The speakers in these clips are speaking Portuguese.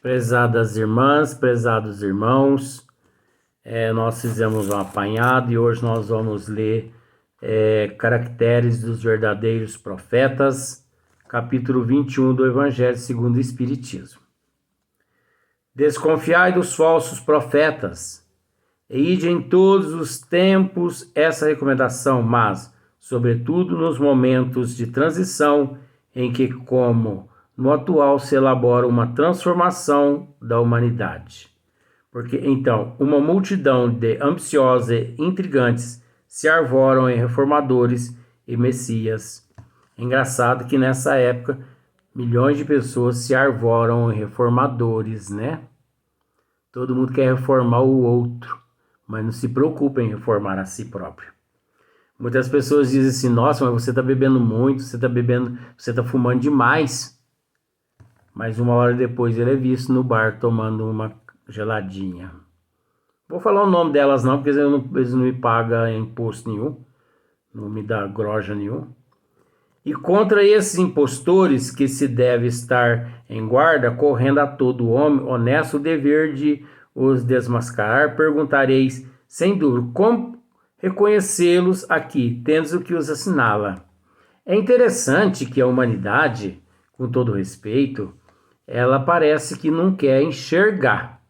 Prezadas irmãs, prezados irmãos, nós fizemos um apanhado e hoje nós vamos ler Caracteres dos Verdadeiros Profetas, capítulo 21 do Evangelho segundo o Espiritismo. Desconfiai dos falsos profetas, e ide em todos os tempos essa recomendação, mas, sobretudo nos momentos de transição em que, como no atual, se elabora uma transformação da humanidade. Porque, então, uma multidão de ambiciosos e intrigantes se arvoram em reformadores e messias. É engraçado que nessa época, milhões de pessoas se arvoram em reformadores, né? Todo mundo quer reformar o outro, mas não se preocupa em reformar a si próprio. Muitas pessoas dizem assim, nossa, mas você está bebendo muito, você está fumando demais. Mas uma hora depois ele é visto no bar tomando uma geladinha. Vou falar o nome delas não, porque eles não me pagam imposto nenhum. Não me dá groja nenhum. E contra esses impostores que se deve estar em guarda, correndo a todo homem honesto o dever de os desmascarar, perguntareis, sem dúvida, como reconhecê-los aqui, tendo o que os assinala. É interessante que a humanidade, com todo respeito, ela parece que não quer enxergar.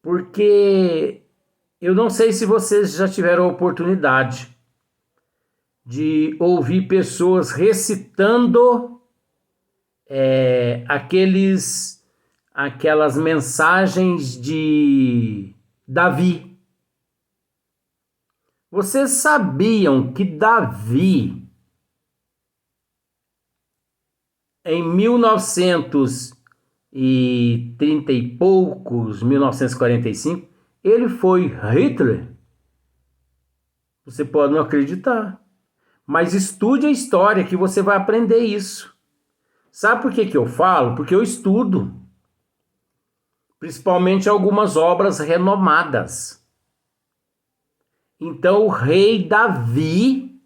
Porque eu não sei se vocês já tiveram a oportunidade de ouvir pessoas recitando aquelas mensagens de Davi. Vocês sabiam que Davi, em 1930 e poucos, 1945, ele foi Hitler? Você pode não acreditar, mas estude a história que você vai aprender isso. Sabe por que eu falo? Porque eu estudo, principalmente algumas obras renomadas. Então o rei Davi,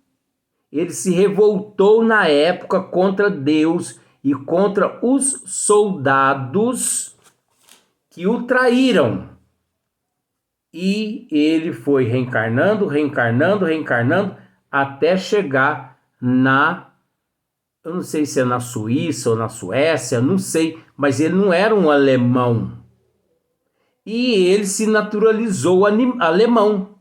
ele se revoltou na época contra Deus e contra os soldados que o traíram. E ele foi reencarnando, até chegar eu não sei se é na Suíça ou na Suécia, não sei, mas ele não era um alemão. E ele se naturalizou alemão.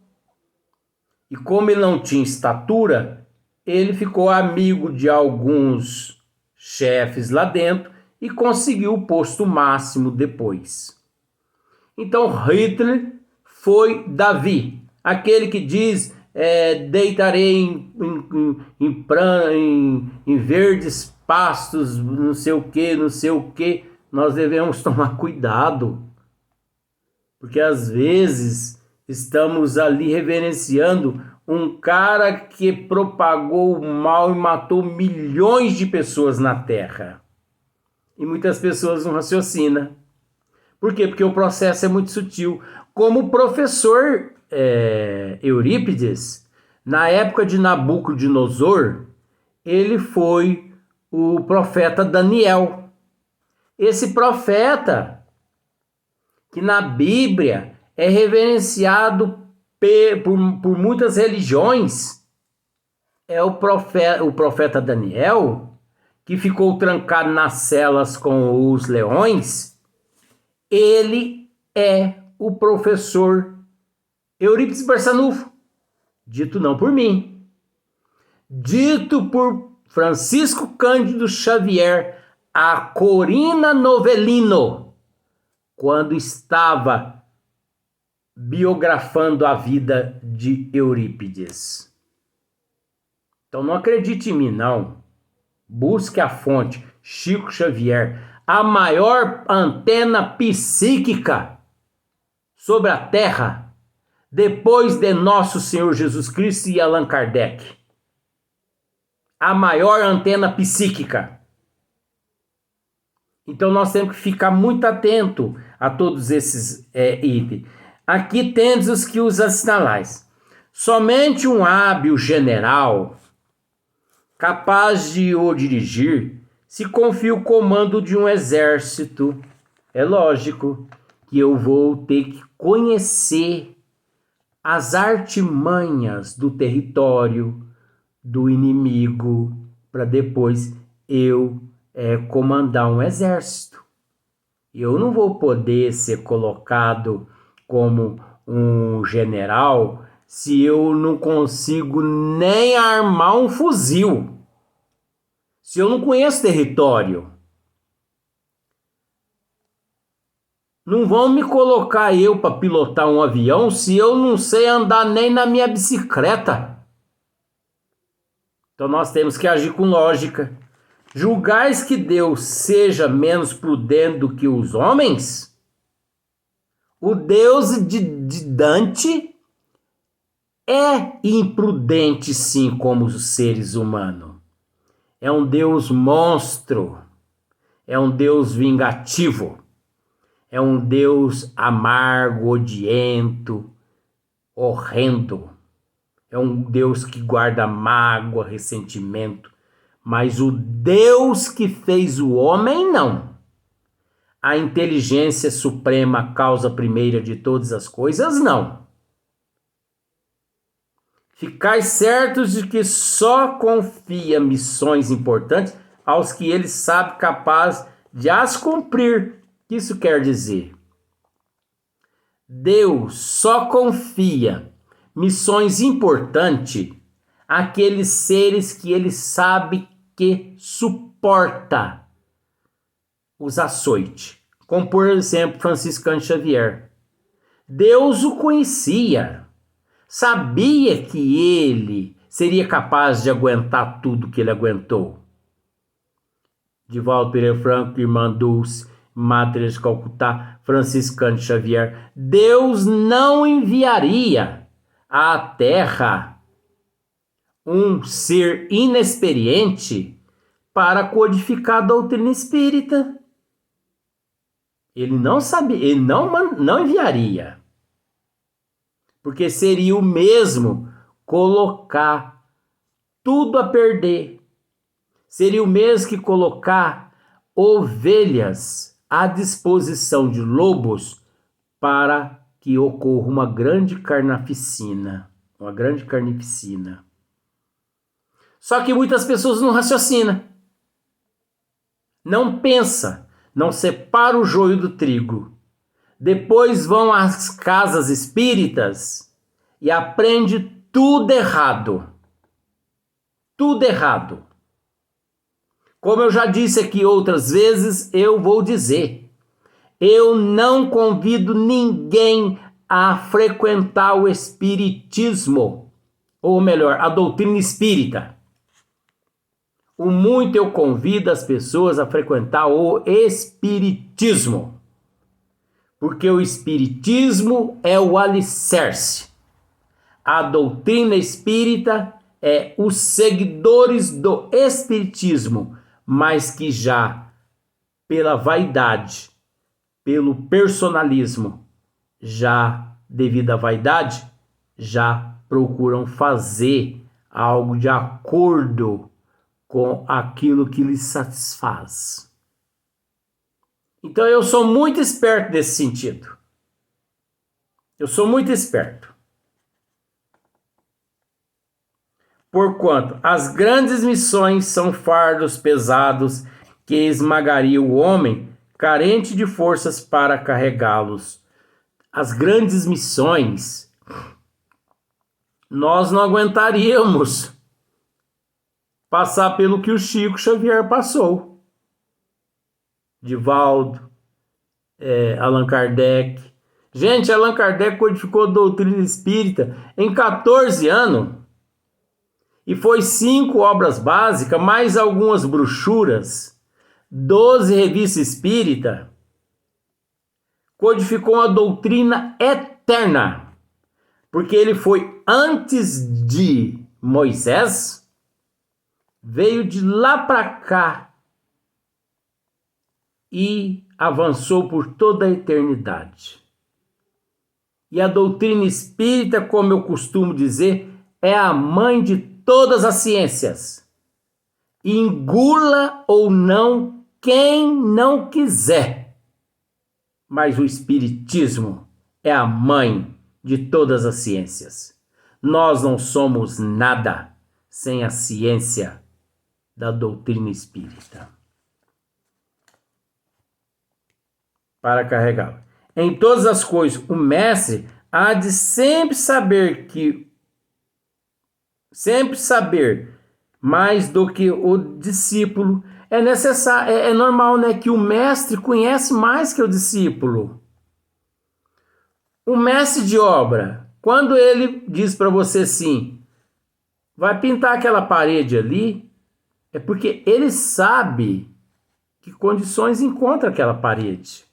E como ele não tinha estatura, ele ficou amigo de alguns chefes lá dentro e conseguiu o posto máximo depois. Então Hitler foi Davi, aquele que diz, deitarei em verdes pastos, não sei o que. Nós devemos tomar cuidado, porque às vezes estamos ali reverenciando um cara que propagou o mal e matou milhões de pessoas na Terra. E muitas pessoas não raciocinam. Por quê? Porque o processo é muito sutil. Como o professor Eurípides, na época de Nabucodonosor, ele foi o profeta Daniel. Esse profeta, que na Bíblia é reverenciado por muitas religiões, é o profeta Daniel, que ficou trancado nas celas com os leões. Ele é o professor Eurípides Barçanufo, dito não por mim, dito por Francisco Cândido Xavier, a Corina Novellino, quando estava biografando a vida de Eurípides. Então não acredite em mim, não. Busque a fonte, Chico Xavier, a maior antena psíquica sobre a Terra, depois de nosso Senhor Jesus Cristo e Allan Kardec. A maior antena psíquica. Então nós temos que ficar muito atento a todos esses itens. Aqui tendes os que os assinalais. Somente um hábil general, capaz de o dirigir, se confia o comando de um exército é lógico que eu vou ter que conhecer as artimanhas do território, do inimigo, para depois eu comandar um exército. Eu não vou poder ser colocado como um general se eu não consigo nem armar um fuzil, se eu não conheço território. Não vão me colocar eu para pilotar um avião se eu não sei andar nem na minha bicicleta. Então nós temos que agir com lógica. Julgais que Deus seja menos prudente do que os homens? O Deus de Dante é imprudente, sim, como os seres humanos. É um Deus monstro. É um Deus vingativo. É um Deus amargo, odiento, horrendo. É um Deus que guarda mágoa, ressentimento. Mas o Deus que fez o homem, não. A inteligência suprema, causa primeira de todas as coisas, não. Ficais certos de que só confia missões importantes aos que ele sabe capaz de as cumprir. O que isso quer dizer? Deus só confia missões importantes àqueles seres que ele sabe que suporta os açoites, como por exemplo Franciscano Xavier. Deus o conhecia, sabia que ele seria capaz de aguentar tudo que ele aguentou. Divaldo Pereira Franco, Irmã Dulce, Madre de Calcutá, Franciscano Xavier. Deus não enviaria à Terra um ser inexperiente para codificar a doutrina espírita. Ele não sabia, ele não enviaria. Porque seria o mesmo colocar tudo a perder. Seria o mesmo que colocar ovelhas à disposição de lobos para que ocorra uma grande carnificina. Só que muitas pessoas não raciocinam. Não pensa, não separa o joio do trigo. Depois vão às casas espíritas e aprende tudo errado. Tudo errado. Como eu já disse aqui outras vezes, eu vou dizer. Eu não convido ninguém a frequentar o espiritismo, ou melhor, a doutrina espírita. O muito eu convido as pessoas a frequentar o espiritismo. Porque o espiritismo é o alicerce. A doutrina espírita é os seguidores do espiritismo, mas que já pela vaidade, pelo personalismo, já devido à vaidade, já procuram fazer algo de acordo com aquilo que lhes satisfaz. Então eu sou muito esperto nesse sentido. Eu sou muito esperto. Porquanto as grandes missões são fardos pesados que esmagaria o homem carente de forças para carregá-los. As grandes missões nós não aguentaríamos passar pelo que o Chico Xavier passou. Divaldo, Allan Kardec. Gente, Allan Kardec codificou a doutrina espírita em 14 anos. E foi 5 obras básicas, mais algumas brochuras, 12 revistas espírita. Codificou uma doutrina eterna. Porque ele foi antes de Moisés, veio de lá para cá e avançou por toda a eternidade. E a doutrina espírita, como eu costumo dizer, é a mãe de todas as ciências. Engula ou não quem não quiser. mas o Espiritismo é a mãe de todas as ciências. Nós não somos nada sem a ciência da doutrina espírita. Para carregá-lo. Em todas as coisas, o mestre há de sempre saber mais do que o discípulo. É necessário, é normal, né, que o mestre conhece mais que o discípulo. O mestre de obra, quando ele diz para você assim, vai pintar aquela parede ali, é porque ele sabe que condições encontra aquela parede.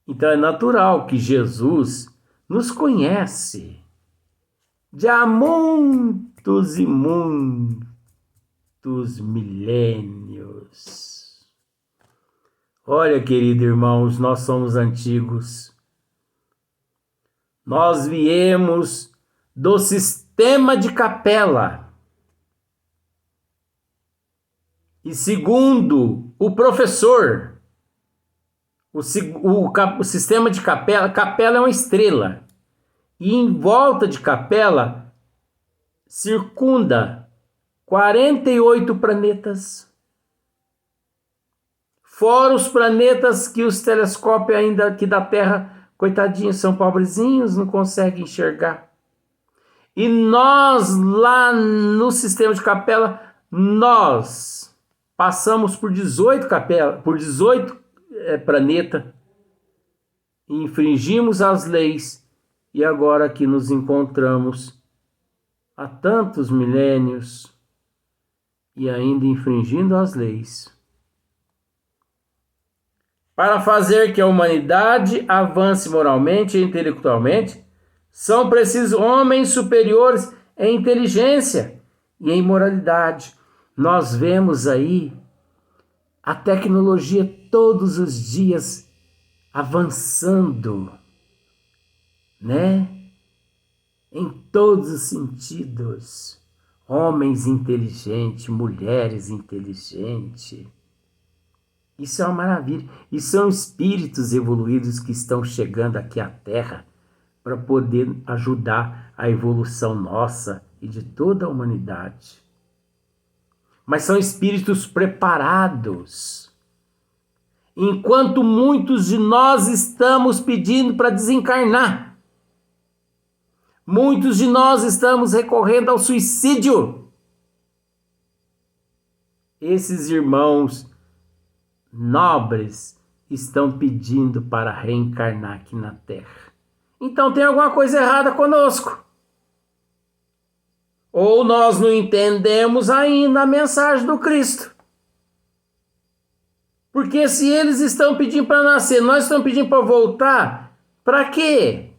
Então é natural que Jesus nos conhece de há muitos e muitos milênios. Olha, queridos irmãos, nós somos antigos. Nós viemos do sistema de Capela. E segundo o professor, o sistema de Capela é uma estrela. E em volta de Capela circunda 48 planetas. Fora os planetas que os telescópios ainda aqui da Terra, coitadinhos, são pobrezinhos, não conseguem enxergar. E nós lá no sistema de Capela, nós passamos por 18 planetas, infringimos as leis e agora aqui nos encontramos há tantos milênios e ainda infringindo as leis. Para fazer que a humanidade avance moralmente e intelectualmente, são precisos homens superiores em inteligência e em moralidade. Nós vemos aí a tecnologia todos os dias avançando, né? Em todos os sentidos. Homens inteligentes, mulheres inteligentes. Isso é uma maravilha. E são espíritos evoluídos que estão chegando aqui à Terra para poder ajudar a evolução nossa e de toda a humanidade. Mas são espíritos preparados. Enquanto muitos de nós estamos pedindo para desencarnar. Muitos de nós estamos recorrendo ao suicídio. Esses irmãos nobres estão pedindo para reencarnar aqui na Terra. Então tem alguma coisa errada conosco. Ou nós não entendemos ainda a mensagem do Cristo. Porque se eles estão pedindo para nascer, nós estamos pedindo para voltar, para quê?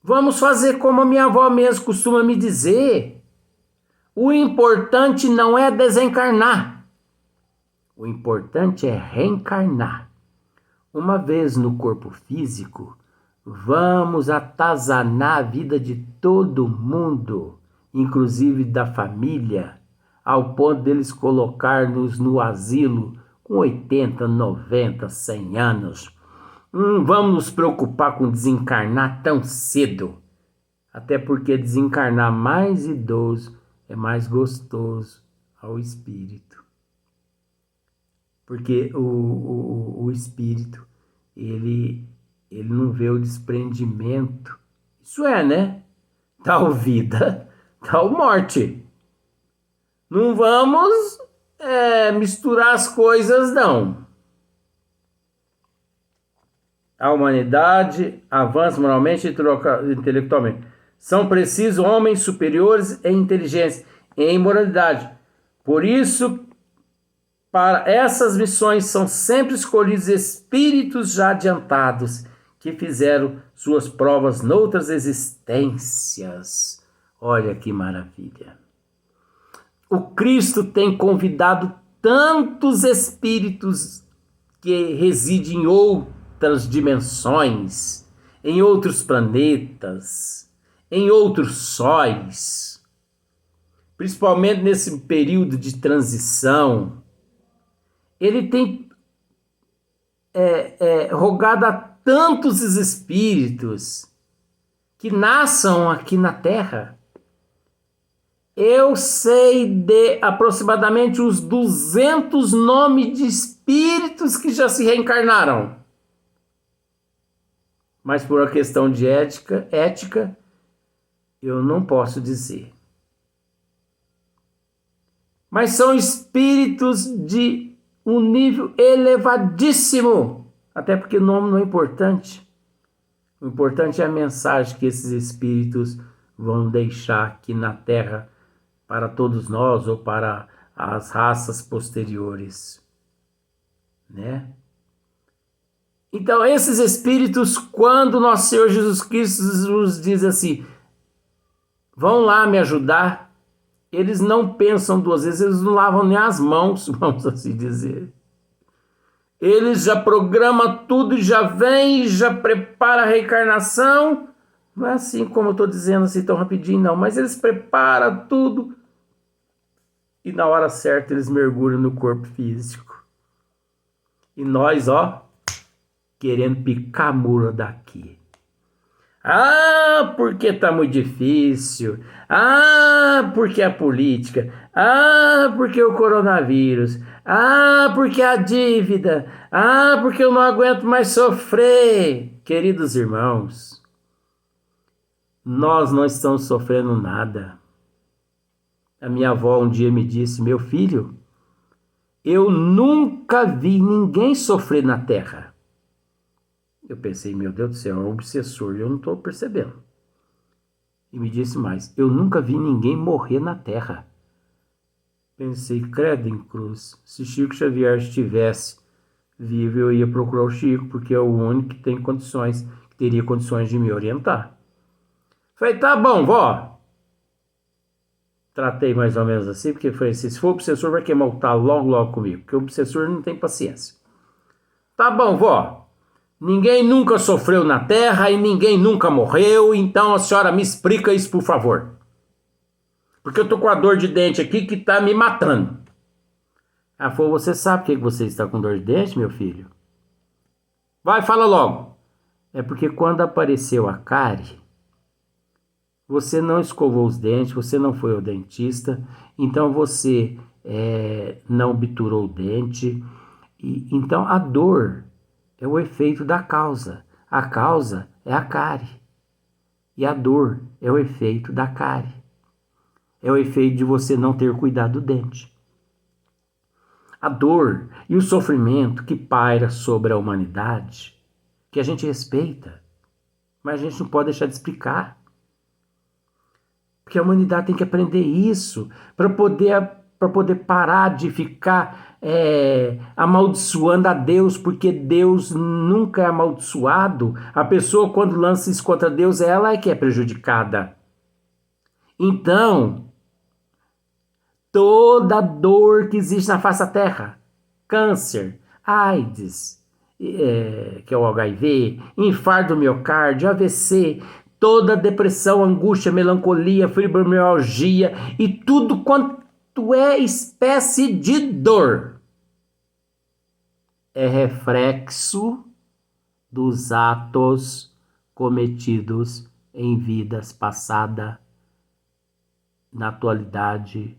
Vamos fazer como a minha avó mesmo costuma me dizer. O importante não é desencarnar. O importante é reencarnar. Uma vez no corpo físico, vamos atazanar a vida de todo mundo, inclusive da família, ao ponto deles colocar-nos no asilo com 80, 90, 100 anos. Não vamos nos preocupar com desencarnar tão cedo, até porque desencarnar mais idoso é mais gostoso ao espírito. Porque o espírito, ele não vê o desprendimento. Isso é, né? Tal vida, tal morte. Não vamos misturar as coisas, não. A humanidade avança moralmente e intelectualmente. São precisos homens superiores em inteligência e em moralidade. Por isso, para essas missões são sempre escolhidos espíritos já adiantados que fizeram suas provas noutras existências. Olha que maravilha. O Cristo tem convidado tantos espíritos que residem em outras dimensões, em outros planetas, em outros sóis, principalmente nesse período de transição. Ele tem rogado a tantos espíritos que nasçam aqui na Terra. Eu sei de aproximadamente uns 200 nomes de espíritos que já se reencarnaram. Mas por uma questão de ética, eu não posso dizer. Mas são espíritos de um nível elevadíssimo. Até porque o nome não é importante. O importante é a mensagem que esses espíritos vão deixar aqui na Terra para todos nós ou para as raças posteriores, né? Então, esses espíritos, quando nosso Senhor Jesus Cristo nos diz assim, vão lá me ajudar, eles não pensam duas vezes, eles não lavam nem as mãos, vamos assim dizer. Eles já programam tudo e já vem, e já prepara a reencarnação. Não é assim como eu estou dizendo assim tão rapidinho, não. Mas eles preparam tudo e na hora certa eles mergulham no corpo físico. E nós, querendo picar a mula daqui. Ah, porque tá muito difícil. Ah, porque a política. Ah, porque o coronavírus. Ah, porque a dívida. Ah, porque eu não aguento mais sofrer. Queridos irmãos, nós não estamos sofrendo nada. A minha avó um dia me disse, meu filho, eu nunca vi ninguém sofrer na terra. Eu pensei, meu Deus do céu, é um obsessor, eu não estou percebendo. E me disse mais, eu nunca vi ninguém morrer na terra. Pensei, credo em cruz, se Chico Xavier estivesse vivo, eu ia procurar o Chico, porque é o único que tem condições, que teria condições de me orientar. Falei, tá bom, vó. Tratei mais ou menos assim, porque falei assim, se for obsessor, vai queimar o talo logo comigo, porque o obsessor não tem paciência. Tá bom, vó. Ninguém nunca sofreu na terra e ninguém nunca morreu, então a senhora me explica isso, por favor. Porque eu tô com a dor de dente aqui que tá me matando. Ela falou, você sabe por que você está com dor de dente, meu filho? Vai, fala logo. É porque quando apareceu a cárie, você não escovou os dentes, você não foi ao dentista, então você não obturou o dente. Então a dor é o efeito da causa. A causa é a cárie. E a dor é o efeito da cárie. É o efeito de você não ter cuidado do dente. A dor e o sofrimento que paira sobre a humanidade, que a gente respeita, mas a gente não pode deixar de explicar. Porque a humanidade tem que aprender isso para poder parar de ficar amaldiçoando a Deus, porque Deus nunca é amaldiçoado. A pessoa, quando lança isso contra Deus, ela é que é prejudicada. Então, toda dor que existe na face da terra, câncer, AIDS, que é o HIV, infarto do miocárdio, AVC, toda depressão, angústia, melancolia, fibromialgia e tudo quanto é espécie de dor é reflexo dos atos cometidos em vidas passadas, na atualidade,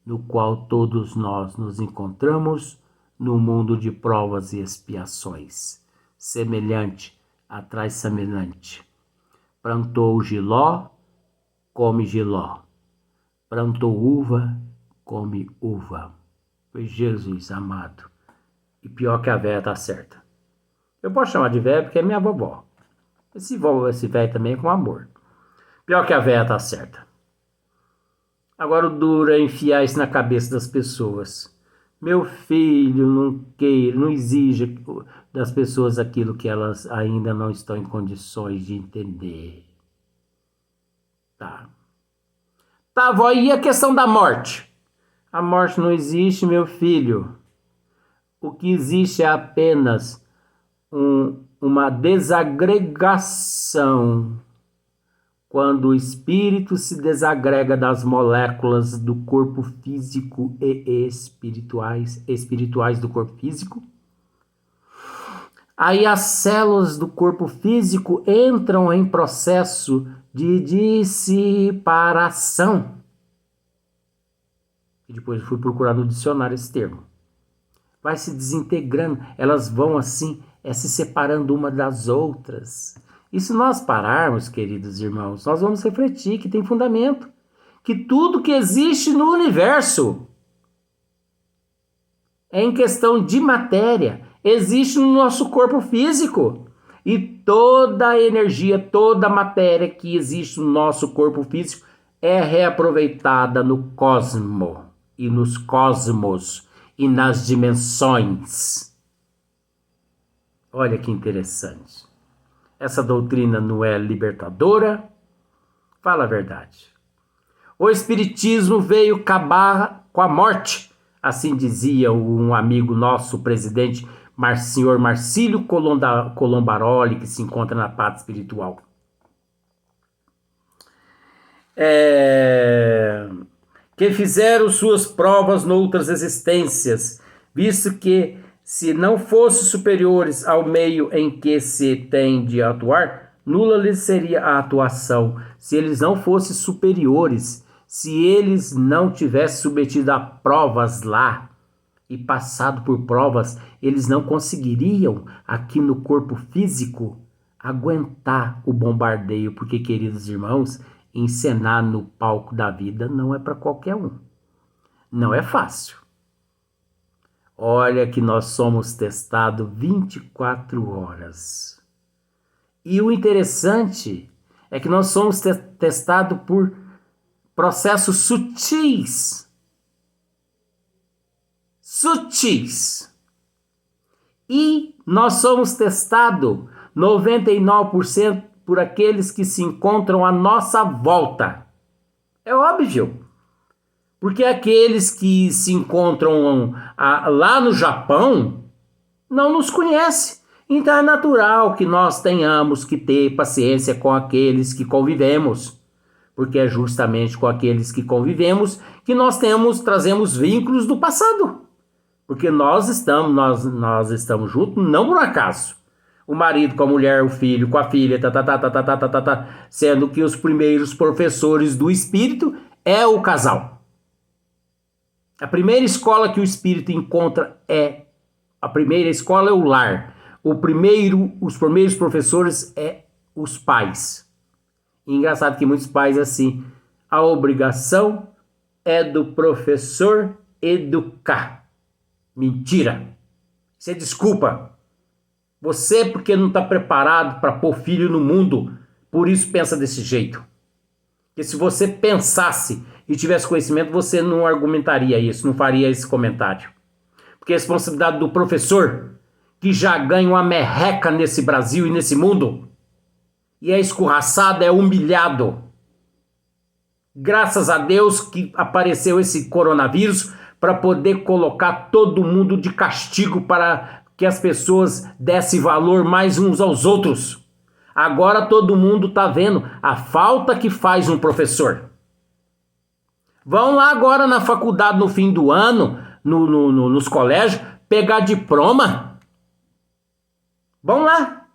no qual todos nós nos encontramos no mundo de provas e expiações. Semelhante atrai semelhante. Plantou giló, come giló. Plantou uva, come uva. Foi Jesus amado. E pior que a véia tá certa. Eu posso chamar de véia porque é minha vovó. Esse velho também é com amor. Pior que a véia tá certa. Agora o duro é enfiar isso na cabeça das pessoas. Meu filho, não exija das pessoas aquilo que elas ainda não estão em condições de entender. Tá, vó, e a questão da morte? A morte não existe, meu filho. O que existe é apenas uma desagregação. Quando o espírito se desagrega das moléculas do corpo físico e espirituais do corpo físico, Aí as células do corpo físico entram em processo de dissipação. E depois eu fui procurar no dicionário esse termo. Vai se desintegrando, elas vão assim, se separando uma das outras. E se nós pararmos, queridos irmãos, nós vamos refletir que tem fundamento. Que tudo que existe no universo é em questão de matéria, existe no nosso corpo físico. E toda a energia, toda a matéria que existe no nosso corpo físico é reaproveitada no cosmo e nos cosmos e nas dimensões. Olha que interessante. Essa doutrina não é libertadora? Fala a verdade. O Espiritismo veio acabar com a morte, assim dizia um amigo nosso, o presidente senhor Marcílio Colombaroli, que se encontra na Pátria Espiritual. Que fizeram suas provas noutras existências, visto que, se não fossem superiores ao meio em que se tem de atuar, nula lhes seria a atuação. Se eles não fossem superiores, se eles não tivessem submetido a provas lá e passado por provas, eles não conseguiriam, aqui no corpo físico, aguentar o bombardeio, porque, queridos irmãos, encenar no palco da vida não é para qualquer um. Não é fácil. Olha que nós somos testados 24 horas. E o interessante é que nós somos testados por processos sutis. E nós somos testados 99% por aqueles que se encontram à nossa volta. É óbvio. Porque aqueles que se encontram lá no Japão não nos conhecem. Então é natural que nós tenhamos que ter paciência com aqueles que convivemos. Porque é justamente com aqueles que convivemos que nós trazemos vínculos do passado. Porque nós estamos juntos não por acaso. O marido com a mulher, o filho com a filha, sendo que os primeiros professores do espírito é o casal. A primeira escola que o espírito encontra a primeira escola é o lar. Os primeiros professores é os pais. E engraçado que muitos pais assim, a obrigação é do professor educar. Mentira. Isso é desculpa. Você porque não está preparado para pôr filho no mundo, por isso pensa desse jeito. Porque se você pensasse e tivesse conhecimento, você não argumentaria isso, não faria esse comentário. Porque a responsabilidade do professor, que já ganha uma merreca nesse Brasil e nesse mundo, e é escorraçado, é humilhado. Graças a Deus que apareceu esse coronavírus para poder colocar todo mundo de castigo para que as pessoas dessem valor mais uns aos outros. Agora todo mundo está vendo a falta que faz um professor. Vão lá agora na faculdade no fim do ano, nos colégios, pegar diploma. Vão lá.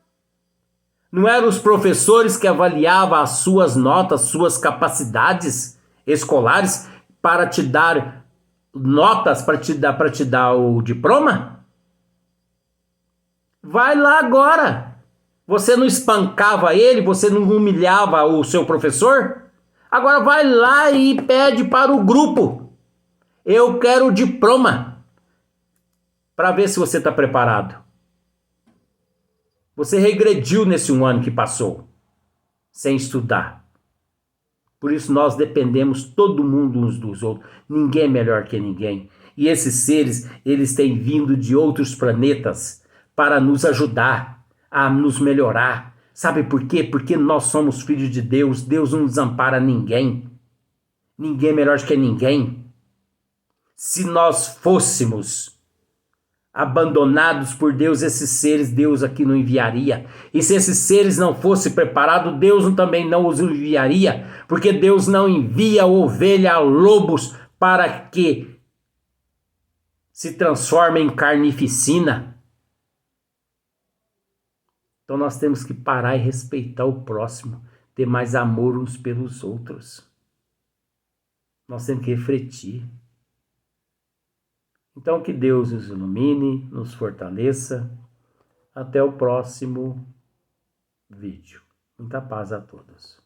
Não eram os professores que avaliavam as suas notas, suas capacidades escolares para te dar notas, para te dar o diploma? Vai lá agora. Você não espancava ele, você não humilhava o seu professor? Agora vai lá e pede para o grupo. Eu quero o diploma. Para ver se você está preparado. Você regrediu nesse um ano que passou, sem estudar. Por isso nós dependemos todo mundo uns dos outros. Ninguém é melhor que ninguém. E esses seres, eles têm vindo de outros planetas para nos ajudar a nos melhorar. Sabe por quê? Porque nós somos filhos de Deus. Deus não desampara ninguém. Ninguém é melhor que ninguém. Se nós fôssemos abandonados por Deus, esses seres, Deus aqui não enviaria. E se esses seres não fossem preparados, Deus também não os enviaria. Porque Deus não envia ovelha a lobos para que se transformem em carnificina. Então nós temos que parar e respeitar o próximo, ter mais amor uns pelos outros. Nós temos que refletir. Então que Deus nos ilumine, nos fortaleça. Até o próximo vídeo. Muita paz a todos.